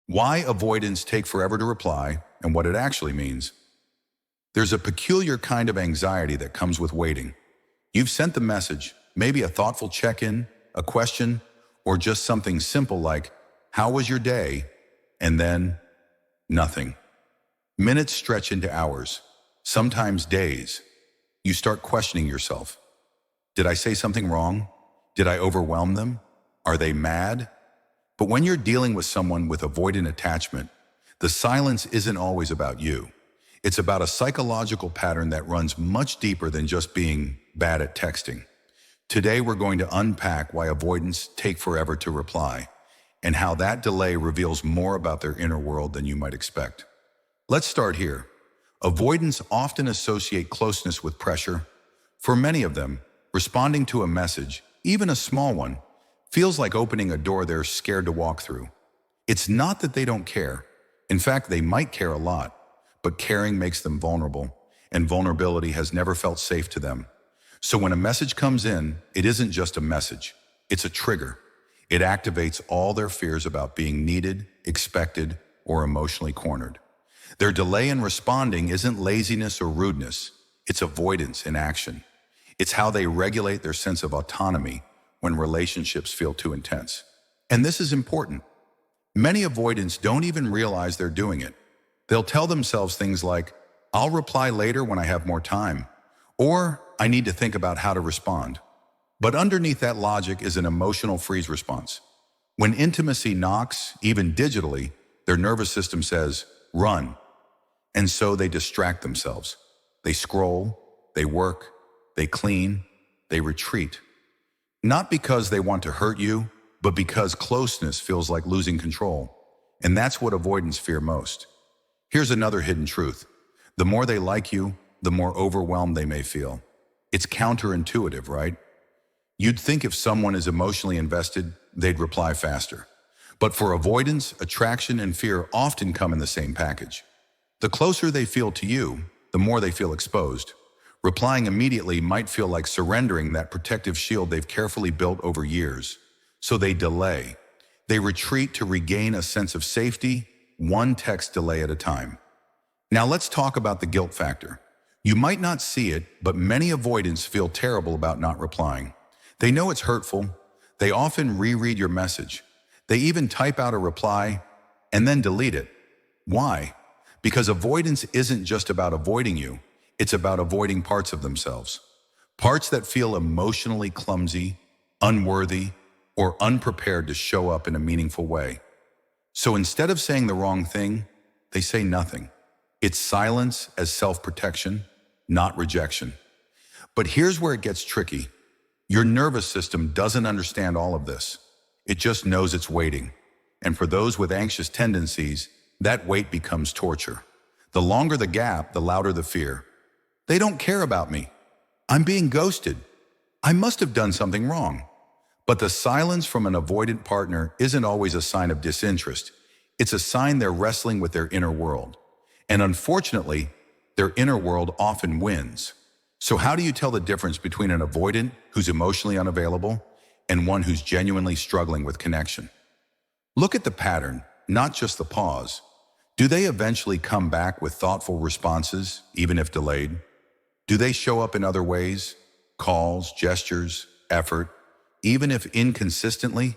Why avoidants take forever to reply and what it actually means. There's a peculiar kind of anxiety that comes with waiting. You've sent the message, maybe a thoughtful check-in, a question, or just something simple like, "How was your day?" And then, nothing. Minutes stretch into hours, sometimes days. You start questioning yourself. Did I say something wrong? Did I overwhelm them? Are they mad? But when you're dealing with someone with avoidant attachment, the silence isn't always about you. It's about a psychological pattern that runs much deeper than just being bad at texting. Today, we're going to unpack why avoidants take forever to reply, and how that delay reveals more about their inner world than you might expect. Let's start here. Avoidants often associate closeness with pressure. For many of them, responding to a message, even a small one, feels like opening a door they're scared to walk through. It's not that they don't care. In fact, they might care a lot, but caring makes them vulnerable, and vulnerability has never felt safe to them. So when a message comes in, it isn't just a message. It's a trigger. It activates all their fears about being needed, expected, or emotionally cornered. Their delay in responding isn't laziness or rudeness. It's avoidance in action. It's how they regulate their sense of autonomy when relationships feel too intense. And this is important. Many avoidants don't even realize they're doing it. They'll tell themselves things like, "I'll reply later when I have more time," or "I need to think about how to respond." But underneath that logic is an emotional freeze response. When intimacy knocks, even digitally, their nervous system says, "Run." And so they distract themselves. They scroll, they work, they clean, they retreat. Not because they want to hurt you, but because closeness feels like losing control. And that's what avoidants fear most. Here's another hidden truth. The more they like you, the more overwhelmed they may feel. It's counterintuitive, right? You'd think if someone is emotionally invested, they'd reply faster. But for avoidants, attraction and fear often come in the same package. The closer they feel to you, the more they feel exposed. Replying immediately might feel like surrendering that protective shield they've carefully built over years. So they delay. They retreat to regain a sense of safety, one text delay at a time. Now let's talk about the guilt factor. You might not see it, but many avoidants feel terrible about not replying. They know it's hurtful. They often reread your message. They even type out a reply and then delete it. Why? Because avoidance isn't just about avoiding you. It's about avoiding parts of themselves. Parts that feel emotionally clumsy, unworthy, or unprepared to show up in a meaningful way. So instead of saying the wrong thing, they say nothing. It's silence as self-protection, not rejection. But here's where it gets tricky. Your nervous system doesn't understand all of this. It just knows it's waiting. And for those with anxious tendencies, that wait becomes torture. The longer the gap, the louder the fear. They don't care about me. I'm being ghosted. I must have done something wrong. But the silence from an avoidant partner isn't always a sign of disinterest. It's a sign they're wrestling with their inner world. And unfortunately, their inner world often wins. So how do you tell the difference between an avoidant who's emotionally unavailable and one who's genuinely struggling with connection? Look at the pattern, not just the pause. Do they eventually come back with thoughtful responses, even if delayed? Do they show up in other ways? Calls, gestures, effort, even if inconsistently?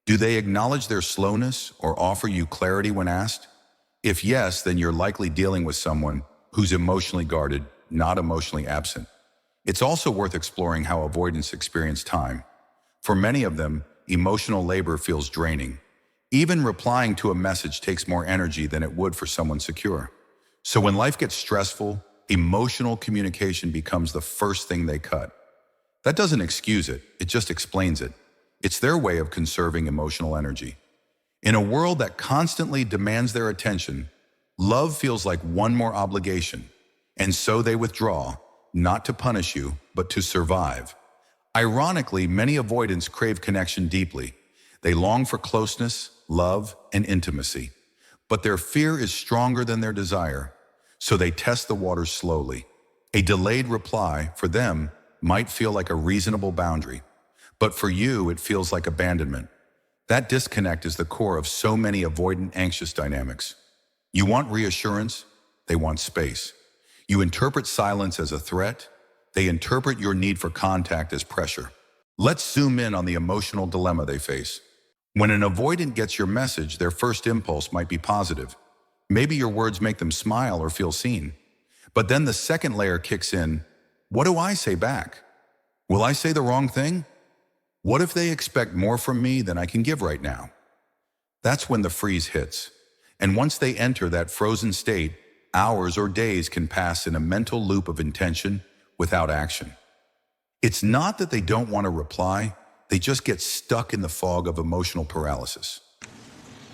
Do they acknowledge their slowness or offer you clarity when asked? If yes, then you're likely dealing with someone who's emotionally guarded, not emotionally absent. It's also worth exploring how avoidants experience time. For many of them, emotional labor feels draining. Even replying to a message takes more energy than it would for someone secure. So when life gets stressful, emotional communication becomes the first thing they cut. That doesn't excuse it, it just explains it. It's their way of conserving emotional energy. In a world that constantly demands their attention, love feels like one more obligation, and so they withdraw, not to punish you, but to survive. Ironically, many avoidants crave connection deeply. They long for closeness, love, and intimacy. But their fear is stronger than their desire, so they test the waters slowly. A delayed reply, for them, might feel like a reasonable boundary, but for you, it feels like abandonment. That disconnect is the core of so many avoidant anxious dynamics. You want reassurance, they want space. You interpret silence as a threat, they interpret your need for contact as pressure. Let's zoom in on the emotional dilemma they face. When an avoidant gets your message, their first impulse might be positive. Maybe your words make them smile or feel seen. But then the second layer kicks in. What do I say back? Will I say the wrong thing? What if they expect more from me than I can give right now? That's when the freeze hits. And once they enter that frozen state, hours or days can pass in a mental loop of intention without action. It's not that they don't want to reply, they just get stuck in the fog of emotional paralysis.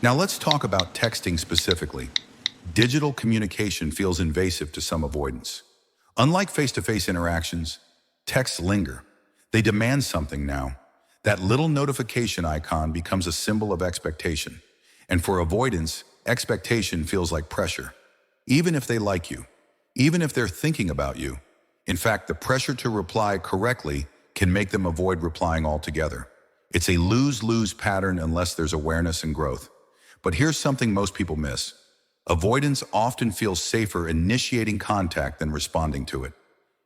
Now let's talk about texting specifically. Digital communication feels invasive to some avoidants. Unlike face-to-face interactions, texts linger. They demand something now. That little notification icon becomes a symbol of expectation. And for avoidance, expectation feels like pressure. Even if they like you, even if they're thinking about you. In fact, the pressure to reply correctly can make them avoid replying altogether. It's a lose-lose pattern unless there's awareness and growth. But here's something most people miss. Avoidance often feels safer initiating contact than responding to it.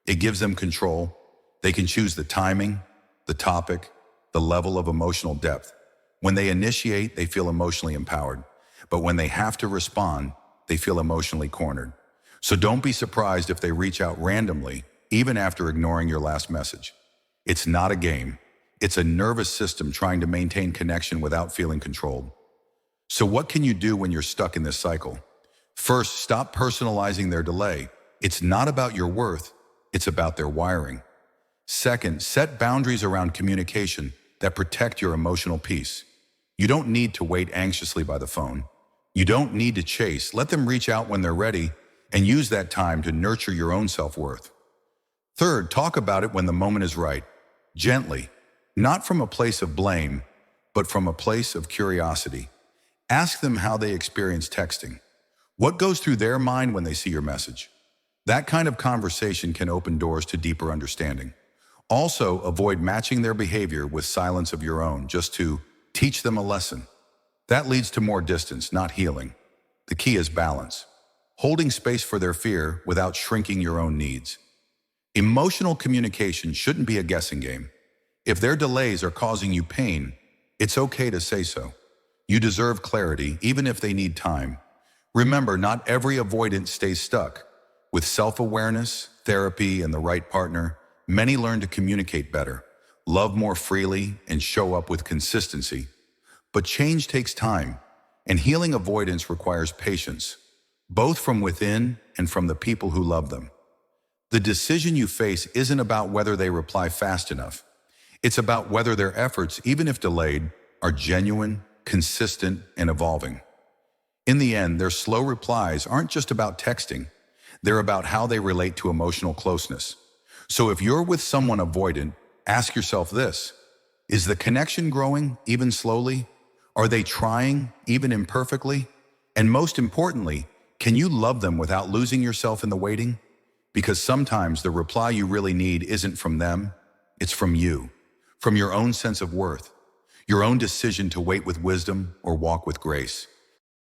It gives them control. They can choose the timing, the topic, the level of emotional depth. When they initiate, they feel emotionally empowered. But when they have to respond, they feel emotionally cornered. So don't be surprised if they reach out randomly, even after ignoring your last message. It's not a game. It's a nervous system trying to maintain connection without feeling controlled. So what can you do when you're stuck in this cycle? First, stop personalizing their delay. It's not about your worth, it's about their wiring. Second, set boundaries around communication that protect your emotional peace. You don't need to wait anxiously by the phone. You don't need to chase. Let them reach out when they're ready and use that time to nurture your own self-worth. Third, talk about it when the moment is right. Gently, not from a place of blame, but from a place of curiosity. Ask them how they experience texting. What goes through their mind when they see your message? That kind of conversation can open doors to deeper understanding. Also, avoid matching their behavior with silence of your own, just to teach them a lesson. That leads to more distance, not healing. The key is balance. Holding space for their fear without shrinking your own needs. Emotional communication shouldn't be a guessing game. If their delays are causing you pain, it's okay to say so. You deserve clarity, even if they need time. Remember, not every avoidant stays stuck. With self-awareness, therapy, and the right partner, many learn to communicate better, love more freely, and show up with consistency. But change takes time, and healing avoidance requires patience, both from within and from the people who love them. The decision you face isn't about whether they reply fast enough. It's about whether their efforts, even if delayed, are genuine, consistent, and evolving. In the end, their slow replies aren't just about texting. They're about how they relate to emotional closeness. So if you're with someone avoidant, ask yourself this: is the connection growing, even slowly? Are they trying, even imperfectly? And most importantly, can you love them without losing yourself in the waiting? Because sometimes the reply you really need isn't from them, it's from you, from your own sense of worth, your own decision to wait with wisdom or walk with grace.